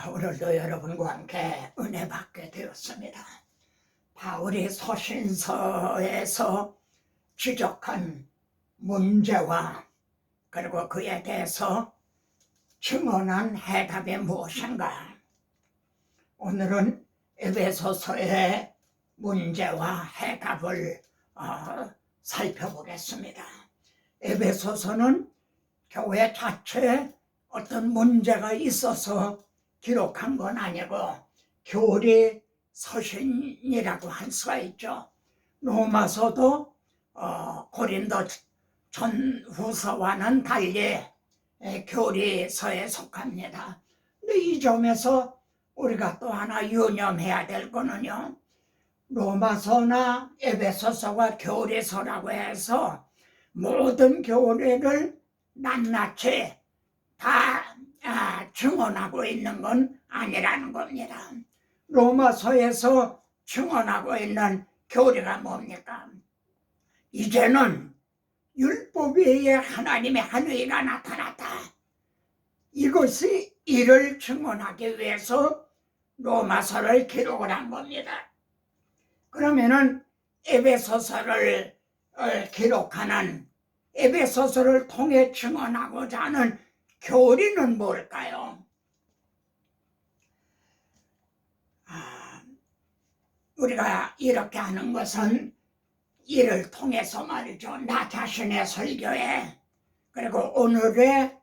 오늘도 여러분과 함께 은혜 받게 되었습니다. 바울이 서신서에서 지적한 문제와 그리고 그에 대해서 증언한 해답이 무엇인가? 오늘은 에베소서의 문제와 해답을 살펴보겠습니다. 에베소서는 교회 자체에 어떤 문제가 있어서 기록한 건 아니고 교리 서신이라고 할 수가 있죠. 로마서도 고린도 전후서와는 달리 교리서에 속합니다. 근데 이 점에서 우리가 또 하나 유념해야 될 거는요, 로마서나 에베소서와 교리서라고 해서 모든 교리를 낱낱이 다 증언하고 있는 건 아니라는 겁니다. 로마서에서 증언하고 있는 교리가 뭡니까? 이제는 율법 외에 하나님의 한 의가 나타났다. 이것이 이를 증언하기 위해서 로마서를 기록을 한 겁니다. 그러면은 에베소서를 기록하는, 에베소서를 통해 증언하고자 하는 교리는 뭘까요? 우리가 이렇게 하는 것은 이를 통해서 말이죠. 나 자신의 설교에, 그리고 오늘의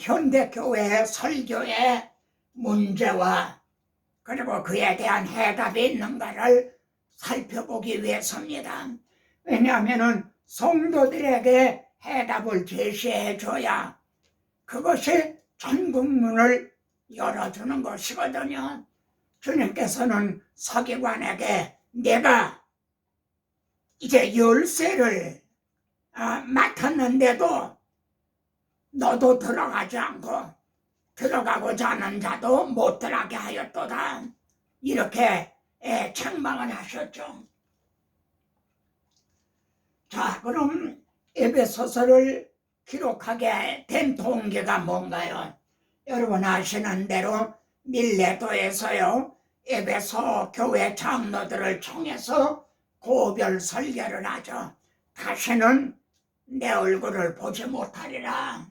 현대교회의 설교의 문제와 그리고 그에 대한 해답이 있는가를 살펴보기 위해서입니다. 왜냐하면 성도들에게 해답을 제시해 줘야 그것이 전국문을 열어주는 것이거든요. 주님께서는 서기관에게 내가 이제 열쇠를 맡았는데도 너도 들어가지 않고 들어가고자 하는 자도 못 들어가게 하였도다. 이렇게 책망을 하셨죠. 자, 그럼 에베소서를 기록하게 된 동기가 뭔가요? 여러분 아시는 대로 밀레도에서요, 에베소 교회 장로들을 총해서 고별 설교를 하죠. 다시는 내 얼굴을 보지 못하리라.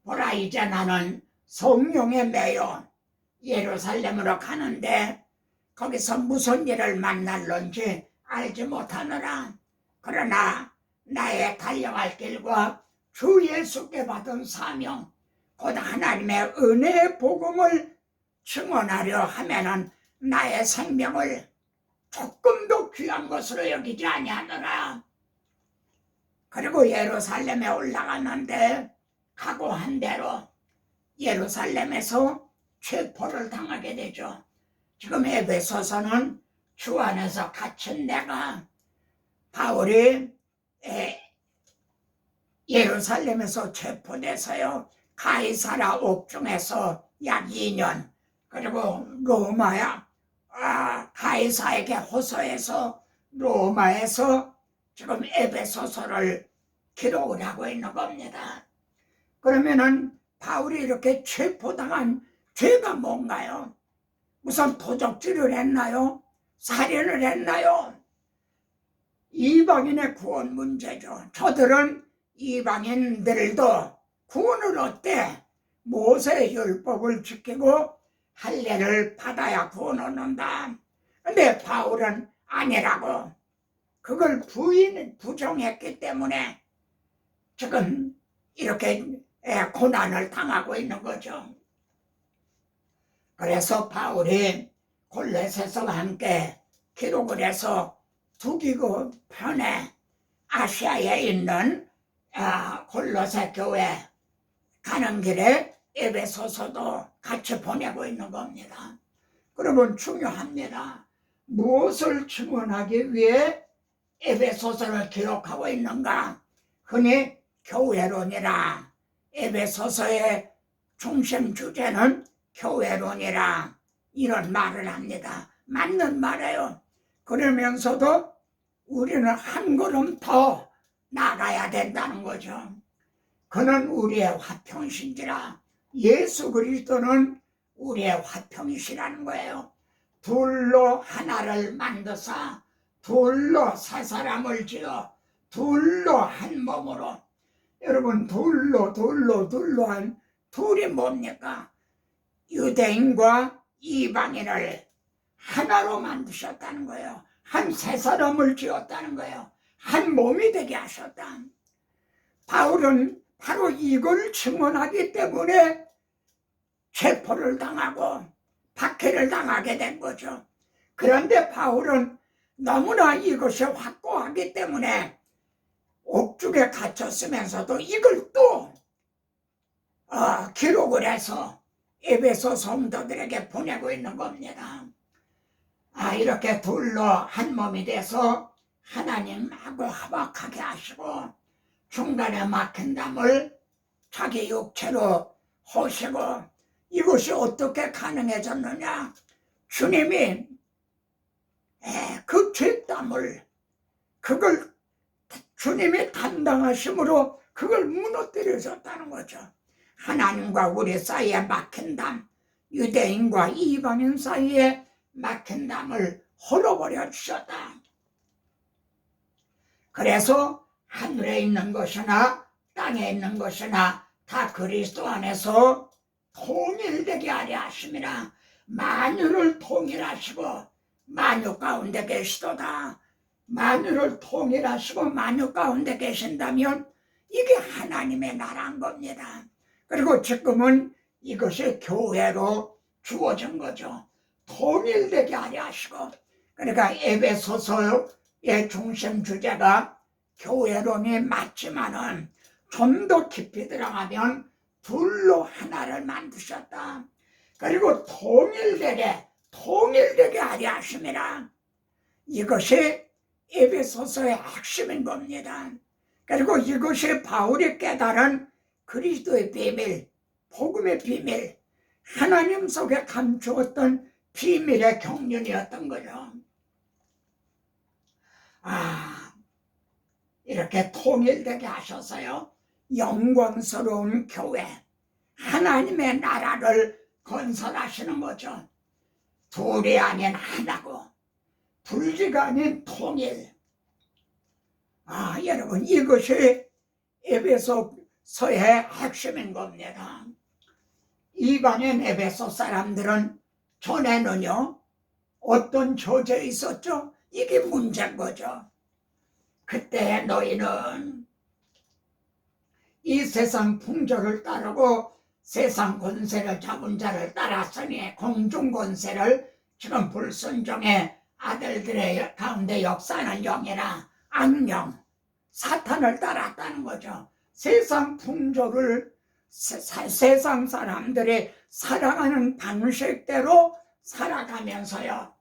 보라, 이제 나는 성령에 매여 예루살렘으로 가는데 거기서 무슨 일을 만날런지 알지 못하노라. 그러나 나의 달려갈 길과 주 예수께 받은 사명, 곧 하나님의 은혜의 복음을 증언하려 하면은 나의 생명을 조금도 귀한 것으로 여기지 아니하노라. 그리고 예루살렘에 올라갔는데 각오한 대로 예루살렘에서 체포를 당하게 되죠. 지금 에베소서는 주 안에서 갇힌 내가, 바울이 예루살렘에서 체포돼서요, 가이사라 옥중에서 약 2년, 그리고 로마야 가이사에게 호소해서 로마에서 지금 에베소서를 기록을 하고 있는 겁니다. 그러면은 바울이 이렇게 체포당한 죄가 뭔가요? 무슨 도적질을 했나요? 살인을 했나요? 이방인의 구원 문제죠. 저들은 이방인들도 구원을 얻되 모세의 율법을 지키고 할례를 받아야 구원 얻는다. 근데 바울은 아니라고 그걸 부정했기 때문에 지금 이렇게 고난을 당하고 있는 거죠. 그래서 바울이 골로새서와 함께 기록을 해서 두기고 편에 아시아에 있는 골로새 교회 가는 길에 에베소서도 같이 보내고 있는 겁니다. 그러면 중요합니다. 무엇을 증언하기 위해 에베소서를 기록하고 있는가? 흔히 교회론이라, 에베소서의 중심 주제는 교회론이라 이런 말을 합니다. 맞는 말이에요. 그러면서도 우리는 한 걸음 더 나가야 된다는 거죠. 그는 우리의 화평신지라, 예수 그리스도는 우리의 화평이시라는 거예요. 둘로 하나를 만드사 둘로 세 사람을 지어 둘로 한 몸으로. 여러분, 둘로 한 둘이 뭡니까? 유대인과 이방인을 하나로 만드셨다는 거예요. 한 세 사람을 지었다는 거예요. 한 몸이 되게 하셨다. 바울은 바로 이걸 증언하기 때문에 체포를 당하고 박해를 당하게 된 거죠. 그런데 바울은 너무나 이것이 확고하기 때문에 옥중에 갇혔으면서도 이걸 또 기록을 해서 에베소 성도들에게 보내고 있는 겁니다. 이렇게 둘로 한 몸이 돼서 하나님하고 화목하게 하시고 중간에 막힌 담을 자기 육체로 하시고, 이것이 어떻게 가능해졌느냐? 주님이 그 죄담을 그걸 주님이 담당하심으로 그걸 무너뜨려줬다는 거죠. 하나님과 우리 사이에 막힌 담, 유대인과 이방인 사이에 막힌 담을 헐어버려 주셨다. 그래서 하늘에 있는 것이나 땅에 있는 것이나 다 그리스도 안에서 통일되게 하려 하심이라. 만유를 통일하시고 만유 가운데 계시도다. 만유를 통일하시고 만유 가운데 계신다면 이게 하나님의 나라인 겁니다. 그리고 지금은 이것이 교회로 주어진 거죠. 통일되게 하려 하시고. 그러니까 에베소서의 중심 주제가 교회론이 맞지만은 좀 더 깊이 들어가면 둘로 하나를 만드셨다. 그리고 통일되게 하려 하심이라. 이것이 에베소서의 핵심인 겁니다. 그리고 이것이 바울이 깨달은 그리스도의 비밀, 복음의 비밀, 하나님 속에 감추었던 비밀의 경륜이었던 거죠. 이렇게 통일되게 하셔서요, 영광스러운 교회, 하나님의 나라를 건설하시는 거죠. 둘이 아닌 하나고 둘지가 아닌 통일. 여러분, 이것이 에베소서의 핵심인 겁니다. 이방인 에베소 사람들은 전에는요, 어떤 조제에 있었죠? 이게 문제인 거죠. 그때 너희는 이 세상 풍조를 따르고 세상 권세를 잡은 자를 따랐으니 공중 권세를 지금 불순종의 아들들의 가운데 역사하는 영이나 악령, 사탄을 따랐다는 거죠. 세상 풍조를 세상 사람들이 살아가는 방식대로 살아가면서요,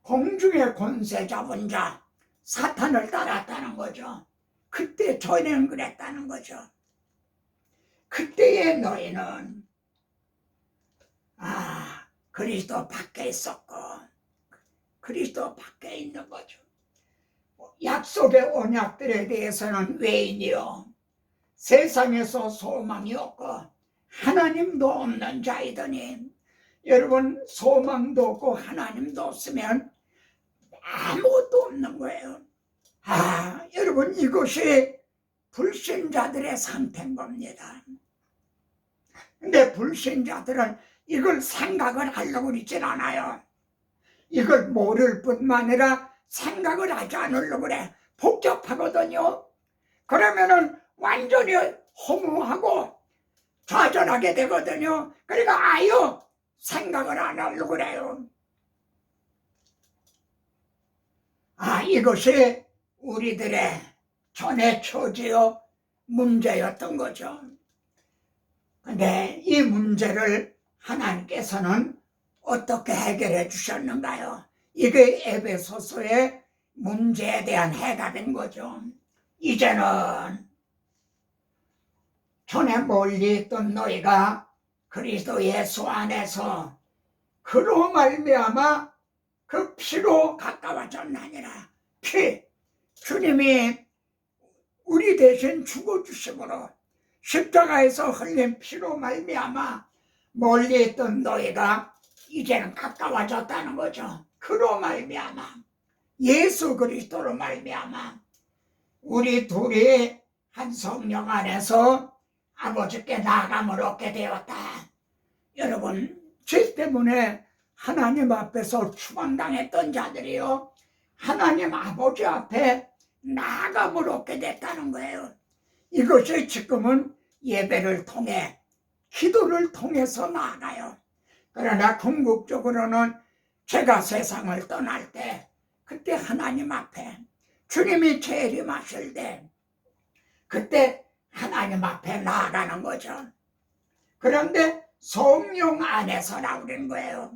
공중의 권세 잡은 자 사탄을 따랐다는 거죠. 그때 전에는 그랬다는 거죠. 그때의 너희는 그리스도 밖에 있었고 그리스도 밖에 있는 거죠. 약속의 언약들에 대해서는 외인이요, 세상에서 소망이 없고 하나님도 없는 자이더니, 여러분, 소망도 없고 하나님도 없으면 아무것도 없는 거예요. 여러분, 이것이 불신자들의 상태인 겁니다. 근데 불신자들은 이걸 생각을 하려고 그러진 않아요. 이걸 모를 뿐만 아니라 생각을 하지 않으려고 그래. 복잡하거든요. 그러면은 완전히 허무하고 좌절하게 되거든요. 그러니까 아유 생각을 안 하려고 그래요. 이것이 우리들의 전의 처지요 문제였던 거죠. 근데 이 문제를 하나님께서는 어떻게 해결해 주셨는가요? 이게 에베소서의 문제에 대한 해답인 거죠. 이제는 전에 멀리 있던 너희가 그리스도 예수 안에서 그로 말미암아 그 피로 가까워졌나니라. 피, 주님이 우리 대신 죽어주심으로 십자가에서 흘린 피로 말미암아 멀리 있던 너희가 이제는 가까워졌다는 거죠. 그로 말미암아 예수 그리스도로 말미암아 우리 둘이 한 성령 안에서 아버지께 나아감을 얻게 되었다. 여러분, 죄 때문에 하나님 앞에서 추방당했던 자들이요, 하나님 아버지 앞에 나아감을 얻게 됐다는 거예요. 이것이 지금은 예배를 통해, 기도를 통해서 나아가요. 그러나 궁극적으로는 제가 세상을 떠날 때, 그때 하나님 앞에 주님이 재림하실 때, 그때 하나님 앞에 나아가는 거죠. 그런데 성령 안에서 나오는 거예요.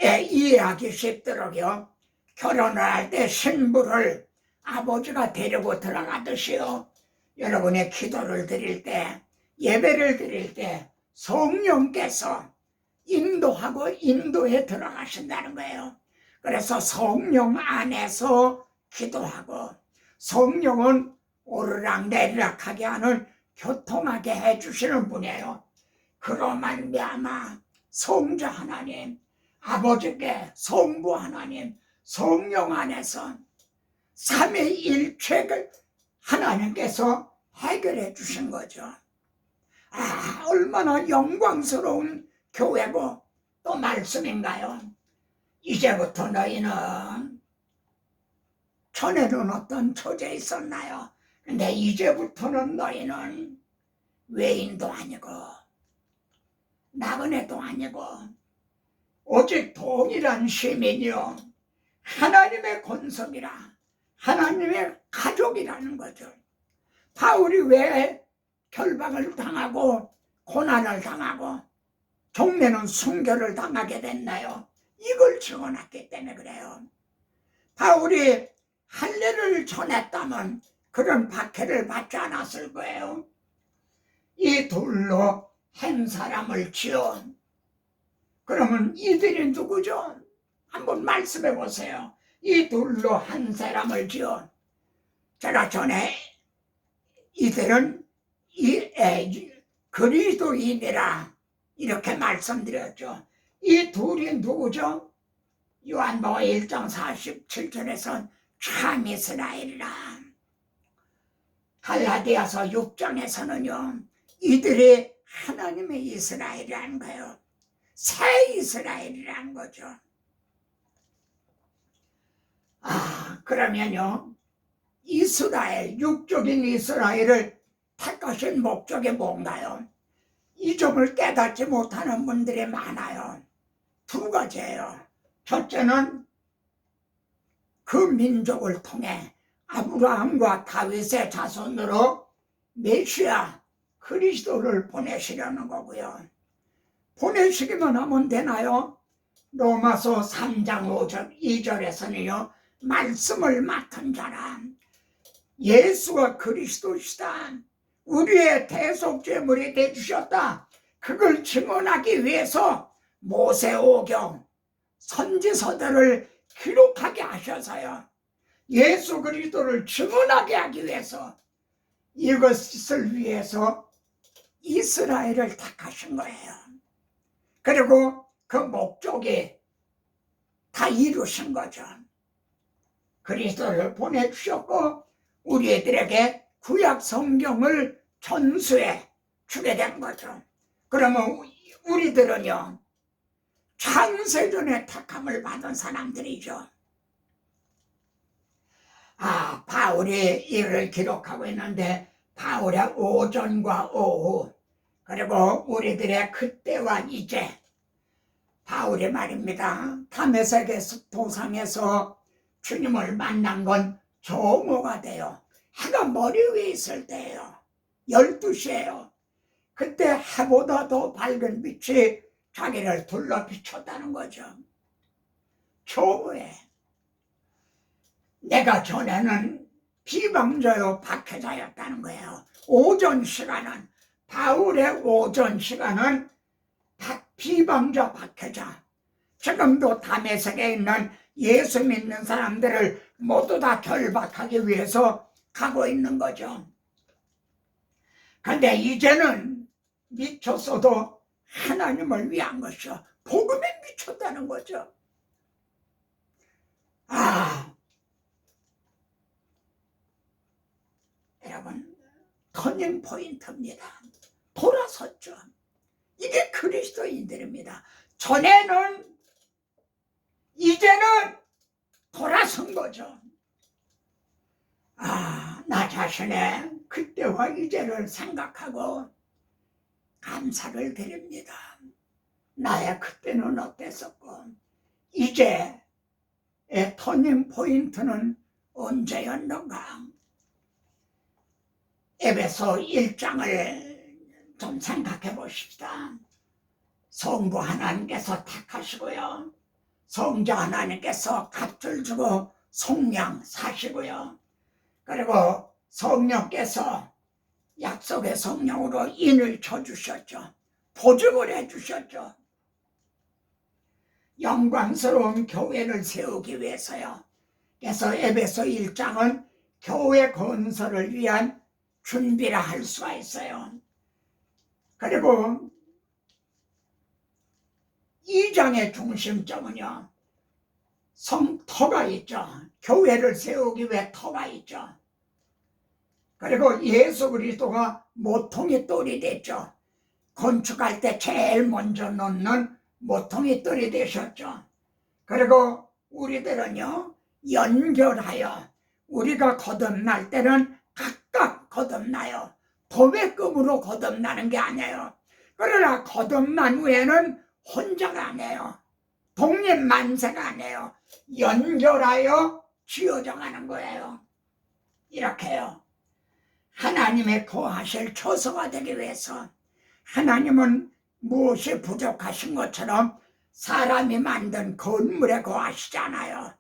이해하기 쉽도록요, 결혼을 할 때 신부를 아버지가 데리고 들어가듯이요, 여러분의 기도를 드릴 때, 예배를 드릴 때 성령께서 인도하고 인도에 들어가신다는 거예요. 그래서 성령 안에서 기도하고, 성령은 오르락내리락하게 하는, 교통하게 해주시는 분이에요. 그로 말미암아 성자 하나님, 아버지께 성부 하나님, 성령 안에서 삼위일체를 하나님께서 해결해 주신 거죠. 아, 얼마나 영광스러운 교회고 또 말씀인가요? 이제부터 너희는, 전에는 어떤 처지에 있었나요? 근데 이제부터는 너희는 외인도 아니고 나그네도 아니고 오직 동일한 시민이요, 하나님의 권속이라, 하나님의 가족이라는 거죠. 바울이 왜 결박을 당하고 고난을 당하고 종래는 순교를 당하게 됐나요? 이걸 증언했기 때문에 그래요. 바울이 할례를 전했다면 그런 박해를 받지 않았을 거예요. 이 둘로 한 사람을 지어. 그러면 이들이 누구죠? 한번 말씀해 보세요. 이 둘로 한 사람을 지어. 제가 전에 이들은 그리스도인이라 이렇게 말씀드렸죠. 이 둘이 누구죠? 요한복음 1장 47절에서 참 이스라엘이라. 갈라디아서 6장에서는요, 이들이 하나님의 이스라엘이라는 거예요. 새 이스라엘이라는 거죠. 그러면요, 이스라엘, 육적인 이스라엘을 택하신 목적이 뭔가요? 이 점을 깨닫지 못하는 분들이 많아요. 두 가지예요. 첫째는 그 민족을 통해 아브라함과 다윗의 자손으로 메시아 그리스도를 보내시려는 거고요. 보내시기만 하면 되나요? 로마서 3장 5절 2절에서는요, 말씀을 맡은 자라, 예수가 그리스도시다, 우리의 대속죄물이 되주셨다, 그걸 증언하기 위해서 모세오경 선지서들을 기록하게 하셔서요, 예수 그리스도를 증언하게 하기 위해서, 이것을 위해서 이스라엘을 택하신 거예요. 그리고 그 목적이 다 이루신 거죠. 그리스도를 보내주셨고 우리들에게 구약 성경을 전수해 주게 된 거죠. 그러면 우리들은요, 창세전에 택함을 받은 사람들이죠. 바울이 이를 기록하고 있는데, 바울의 오전과 오후, 그리고 우리들의 그때와 이제, 바울이 말입니다, 다메섹 도상에서 주님을 만난 건 정오가 돼요. 해가 머리 위에 있을 때예요. 12시예요. 그때 해보다 더 밝은 빛이 자기를 둘러 비췄다는 거죠. 정오에. 내가 전에는 비방자요 박해자였다는 거예요. 오전 시간은, 바울의 오전 시간은 비방자 박해자. 지금도 다메섹에 있는 예수 믿는 사람들을 모두 다 결박하기 위해서 가고 있는 거죠. 근데 이제는 미쳤어도 하나님을 위한 것이요, 복음에 미쳤다는 거죠. 여러분, 터닝 포인트입니다. 돌아섰죠. 이게 그리스도인들입니다. 전에는, 이제는 돌아선 거죠. 나 자신의 그때와 이제를 생각하고 감사를 드립니다. 나의 그때는 어땠었고 이제의 터닝 포인트는 언제였는가? 에베소 1장을 좀 생각해 보십시다. 성부 하나님께서 택하시고요, 성자 하나님께서 값을 주고 속량 사시고요, 그리고 성령께서 약속의 성령으로 인을 쳐주셨죠. 보증을 해주셨죠. 영광스러운 교회를 세우기 위해서요. 그래서 에베소 1장은 교회 건설을 위한 준비라 할 수가 있어요. 그리고 2장의 중심점은요, 성터가 있죠. 교회를 세우기 위해 터가 있죠. 그리고 예수 그리스도가 모퉁이 돌이 됐죠. 건축할 때 제일 먼저 놓는 모퉁이 돌이 되셨죠. 그리고 우리들은요, 연결하여 우리가 거듭날 때는 각각 거듭나요. 도배금으로 거듭나는 게 아니에요. 그러나 거듭난 후에는 혼자가 아니에요. 독립만세가 아니에요. 연결하여 지어져 가는 거예요. 이렇게요. 하나님의 거하실 처소가 되기 위해서 하나님은 무엇이 부족하신 것처럼 사람이 만든 건물에 거하시잖아요.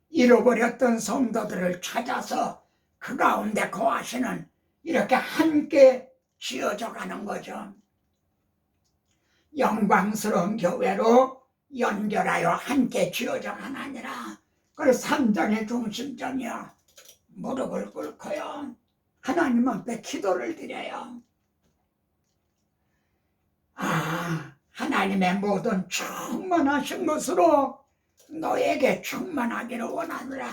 잃어버렸던 성도들을 찾아서 그 가운데 거하시는, 이렇게 함께 지어져 가는 거죠. 영광스러운 교회로 연결하여 함께 지어져 가느니라. 그래서 3장의 중심점이요, 무릎을 꿇고요, 하나님 앞에 기도를 드려요. 하나님의 모든 충만하신 것으로 너에게 충만하기를 원하노라.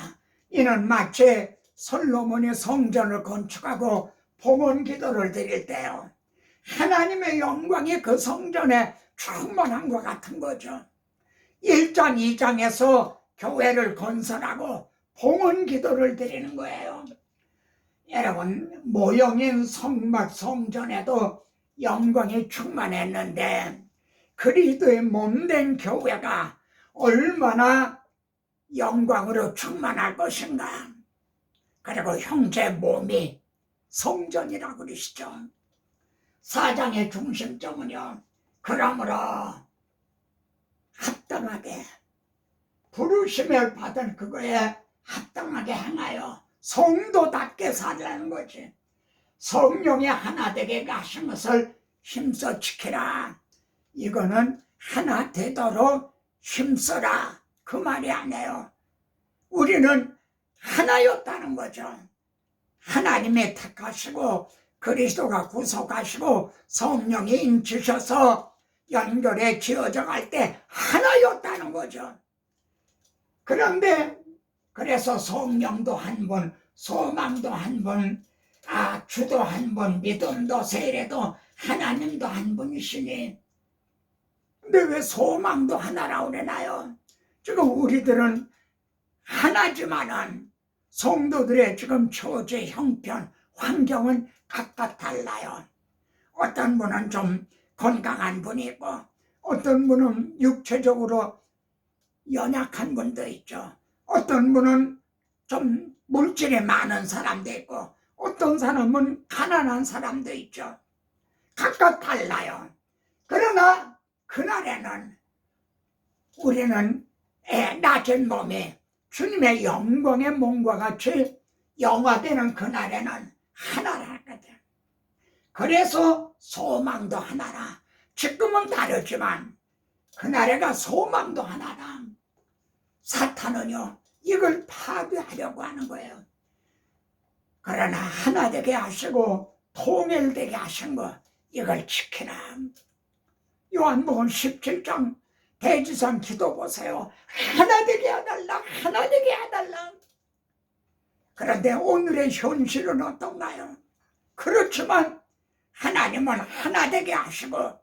이는 마치 솔로몬이 성전을 건축하고 봉헌 기도를 드릴 때요, 하나님의 영광이 그 성전에 충만한 것 같은 거죠. 1장 2장에서 교회를 건설하고 봉헌 기도를 드리는 거예요. 여러분, 모형인 성막 성전에도 영광이 충만했는데 그리스도의 몸된 교회가 얼마나 영광으로 충만할 것인가. 그리고 형제 몸이 성전이라고 그러시죠. 4장의 중심점은요, 그러므로 합당하게, 부르심을 받은 그거에 합당하게 행하여 성도답게 살라는 거지. 성령이 하나 되게 하신 것을 힘써 지키라. 이거는 하나 되도록 힘써라, 그 말이 아니에요. 우리는 하나였다는 거죠. 하나님이 택하시고 그리스도가 구속하시고 성령이 인치셔서 연결해 지어져 갈 때 하나였다는 거죠. 그런데 그래서 성령도 한 분, 소망도 한 분, 주도 한 분, 믿음도 세례도 하나님도 한 분이시니, 근데 왜 소망도 하나라고 그러나요? 지금 우리들은 하나지만은 성도들의 지금 처지, 형편, 환경은 각각 달라요. 어떤 분은 좀 건강한 분이 있고, 어떤 분은 육체적으로 연약한 분도 있죠. 어떤 분은 좀 물질이 많은 사람도 있고, 어떤 사람은 가난한 사람도 있죠. 각각 달라요. 그러나 그날에는 우리는 낮은 몸에 주님의 영광의 몸과 같이 영화되는 그날에는 하나라거든. 그래서 소망도 하나라. 지금은 다르지만 그날에가 소망도 하나라. 사탄은요, 이걸 파괴하려고 하는 거예요. 그러나 하나 되게 하시고 통일되게 하신 거, 이걸 지키라. 요한복음 17장 대지상 기도 보세요. 하나 되게 해달라, 하나 되게 해달라. 그런데 오늘의 현실은 어떤가요? 그렇지만 하나님은 하나 되게 하시고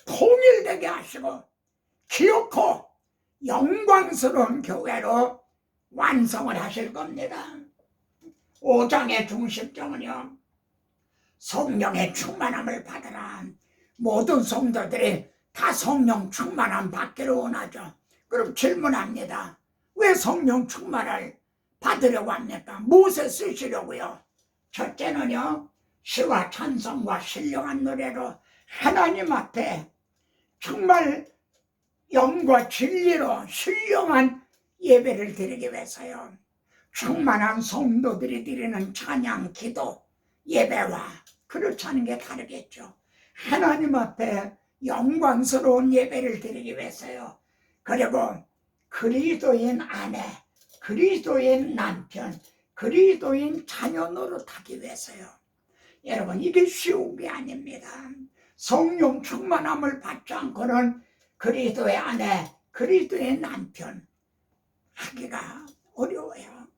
통일되게 하시고 기어코 영광스러운 교회로 완성을 하실 겁니다. 5장의 중심점은요, 성령의 충만함을 받으라. 모든 성도들이 다 성령 충만함 받기를 원하죠. 그럼 질문합니다. 왜 성령 충만을 받으려고 합니까? 무엇에 쓰시려고요? 첫째는요, 시와 찬송과 신령한 노래로 하나님 앞에 정말 영과 진리로 신령한 예배를 드리기 위해서요. 충만한 성도들이 드리는 찬양, 기도, 예배와 그렇지 않은 게 다르겠죠. 하나님 앞에 영광스러운 예배를 드리기 위해서요. 그리고 그리스도인 아내, 그리스도인 남편, 그리스도인 자녀 노릇하기 위해서요. 여러분, 이게 쉬운 게 아닙니다. 성령 충만함을 받지 않고는 그리스도의 아내, 그리스도의 남편 하기가 어려워요.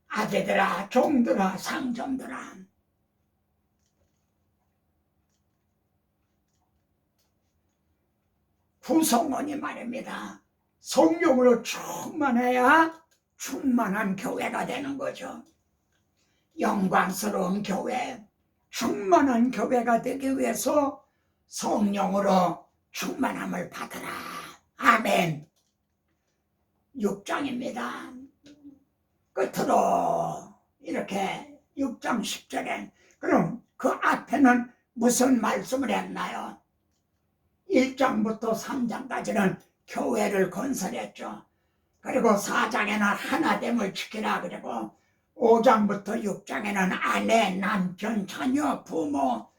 아재들아, 종들아, 상점들아, 구성원이 말입니다. 성령으로 충만해야 충만한 교회가 되는 거죠. 영광스러운 교회, 충만한 교회가 되기 위해서 성령으로 충만함을 받으라. 아멘. 6장입니다. 끝으로 이렇게 6장 10절에 그럼 그 앞에는 무슨 말씀을 했나요? 1장부터 3장까지는 교회를 건설했죠. 그리고 4장에는 하나됨을 지키라 그리고 5장부터 6장에는 아내, 남편, 자녀, 부모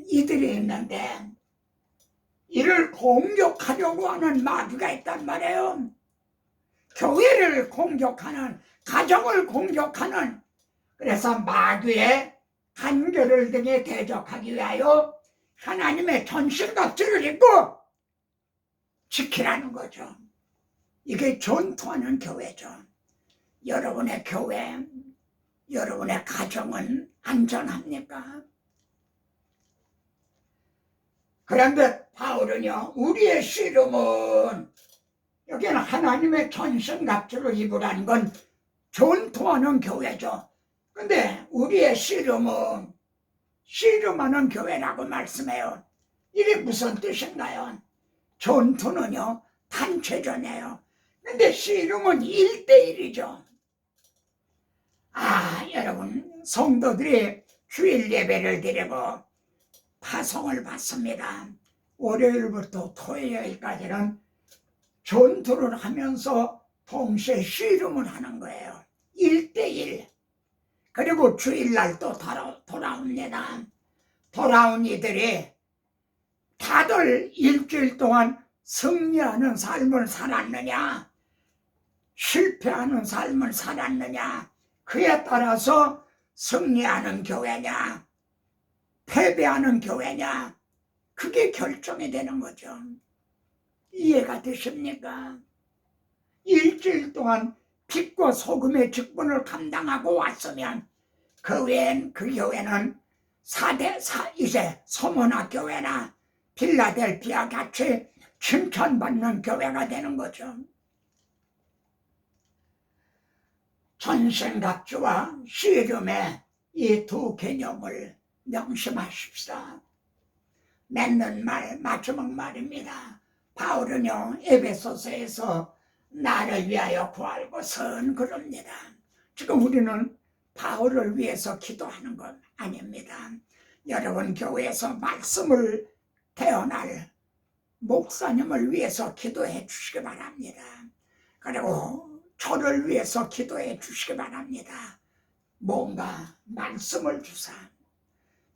이들이 있는데 이를 공격하려고 하는 마귀가 있단 말이에요. 교회를 공격하는, 가정을 공격하는, 그래서 마귀의 간결을 등에 대적하기 위하여 하나님의 전신갑주를 입고 지키라는 거죠. 이게 전투하는 교회죠. 여러분의 교회, 여러분의 가정은 안전합니까? 그런데 바울은요, 우리의 씨름은, 여기는 하나님의 전신갑주를 입으라는 건 전투하는 교회죠. 근데 우리의 씨름은 씨름하는 교회라고 말씀해요. 이게 무슨 뜻인가요? 전투는요, 단체전이에요. 근데 씨름은 1대1이죠. 여러분, 성도들이 주일 예배를 드리고 파송을 받습니다. 월요일부터 토요일까지는 전투를 하면서 동시에 씨름을 하는 거예요. 1대1. 그리고 주일날 또 돌아옵니다. 돌아온 이들이 다들 일주일 동안 승리하는 삶을 살았느냐, 실패하는 삶을 살았느냐, 그에 따라서 승리하는 교회냐, 패배하는 교회냐, 그게 결정이 되는 거죠. 이해가 되십니까? 일주일 동안 빛과 소금의 직분을 감당하고 왔으면 그 외엔 그 교회는 이제 서머나 교회나 필라델피아 같이 칭찬받는 교회가 되는 거죠. 전신갑주와 씨름의 이 두 개념을 명심하십시다. 맺는 말, 마지막 말입니다. 바울은요, 에베소서에서 나를 위하여 구할 것은 그럽니다. 지금 우리는 바울을 위해서 기도하는 건 아닙니다. 여러분 교회에서 말씀을 태어날 목사님을 위해서 기도해 주시기 바랍니다. 그리고 저를 위해서 기도해 주시기 바랍니다. 뭔가 말씀을 주사.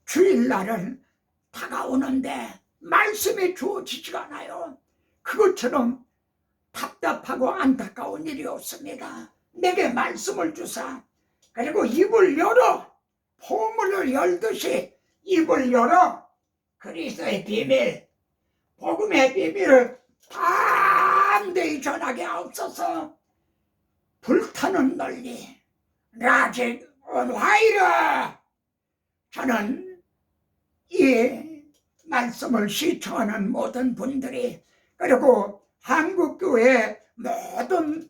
주일날은 다가오는데 말씀이 주어지지가 않아요. 그것처럼 답답하고 안타까운 일이 없습니다. 내게 말씀을 주사. 그리고 입을 열어 포문을 열듯이 입을 열어 그리스도의 비밀, 복음의 비밀을 담대히 전하게 하옵소서. 불타는 논리, 라직 온화이라. 저는 이 말씀을 시청하는 모든 분들이, 그리고 한국교회 모든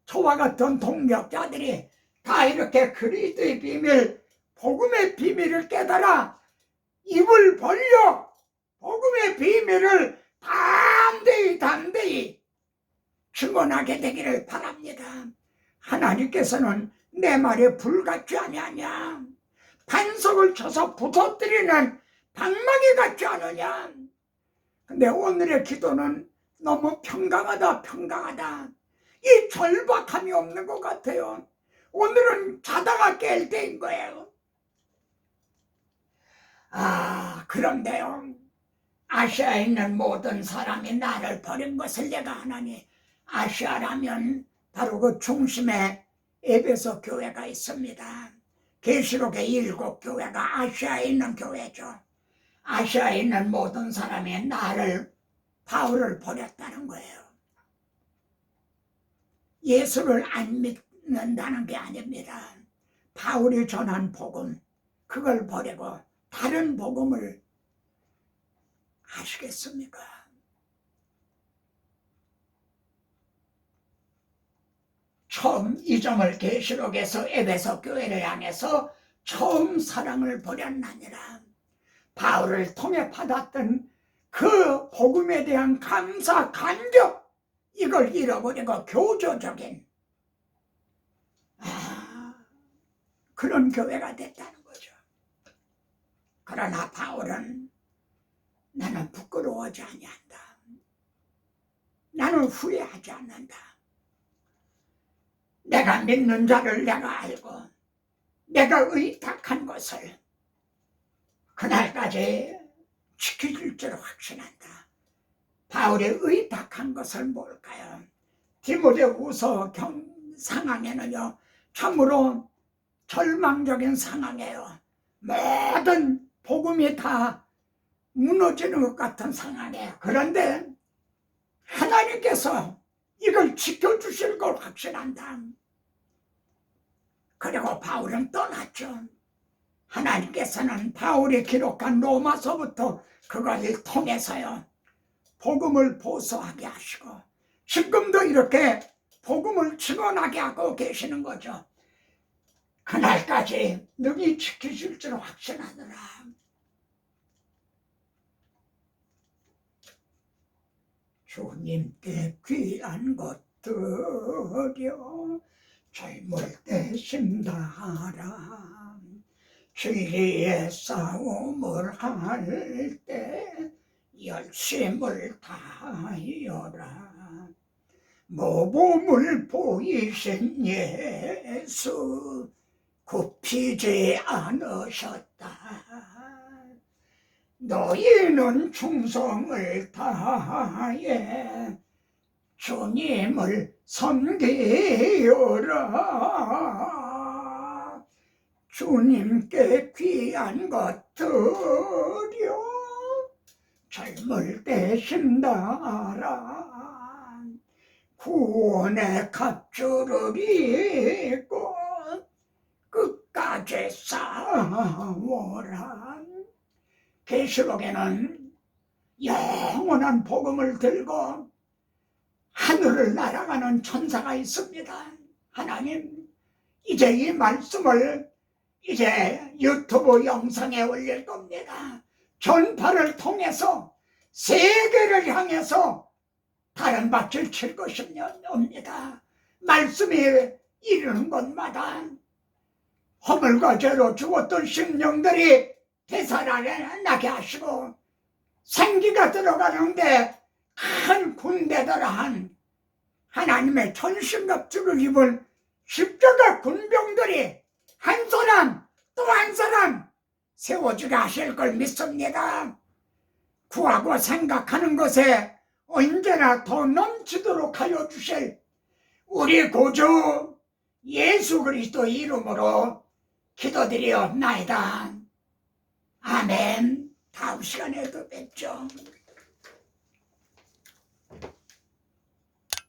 저와 같은 동력자들이 다 이렇게 그리스도의 비밀, 복음의 비밀을 깨달아 입을 벌려 복음의 비밀을 담대히 증언하게 되기를 바랍니다. 하나님께서는 내 말에 불같지 아니하냐? 반석을 쳐서 부서뜨리는 방망이 같지 않으냐? 근데 오늘의 기도는 너무 평강하다. 이 절박함이 없는 것 같아요. 오늘은 자다가 깰 때인 거예요. 그런데요, 아시아에 있는 모든 사람이 나를 버린 것을 내가 하나니, 아시아라면 바로 그 중심에 에베소 교회가 있습니다. 계시록의 7교회가 아시아에 있는 교회죠. 아시아에 있는 모든 사람이 나를, 바울을 버렸다는 거예요. 예수를 안 믿는다는 게 아닙니다. 바울이 전한 복음, 그걸 버리고 다른 복음을, 아시겠습니까? 처음 이 점을 계시록에서 에베소 교회를 향해서 처음 사랑을 버렸나니라. 바울을 통해 받았던 그 복음에 대한 감사, 감격, 이걸 잃어버리고 교조적인 그런 교회가 됐다는 거죠. 그러나 바울은 나는 부끄러워하지 아니한다. 나는 후회하지 않는다. 내가 믿는 자를 내가 알고 내가 의탁한 것을 그날까지 지켜줄 줄 확신한다. 바울이 의탁한 것을 뭘까요? 디모데후서 상황에는요, 참으로 절망적인 상황이에요. 모든 복음이 다 무너지는 것 같은 상황이에요. 그런데 하나님께서 이걸 지켜주실 걸 확신한다. 그리고 바울은 떠났죠. 하나님께서는 바울이 기록한 로마서부터 그것을 통해서요, 복음을 보소하게 하시고 지금도 이렇게 복음을 증언하게 하고 계시는 거죠. 그날까지 능히 지키실 줄 확신하느라. 주님께 귀한 것들여 젊을 때 심다하라. 진리의 싸움을 할 때 열심을 다하여라. 모범을 보이신 예수 굽히지 않으셨다. 너희는 충성을 다하여 주님을 섬기여라. 주님께 귀한 것들여 젊을 때 힘다하라. 구원의 갑주를 입고 끝까지 싸워라. 계시록에는 영원한 복음을 들고 하늘을 날아가는 천사가 있습니다. 하나님, 이제 이 말씀을 이제 유튜브 영상에 올릴 겁니다. 전파를 통해서 세계를 향해서 다른 밭을 칠 것입니다. 말씀이 이르는 곳마다 허물과 죄로 죽었던 심령들이 되살아나게 하시고 생기가 들어가는데 큰 군대들한 하나님의 천신갑주를 입은 십자가 군병들이 한 사람 또 한 사람 세워주게 하실 걸 믿습니다. 구하고 생각하는 것에 언제나 더 넘치도록 하여 주실 우리 구주 예수 그리스도 이름으로 기도드리옵나이다. 아멘. 다음 시간에 또 뵙죠.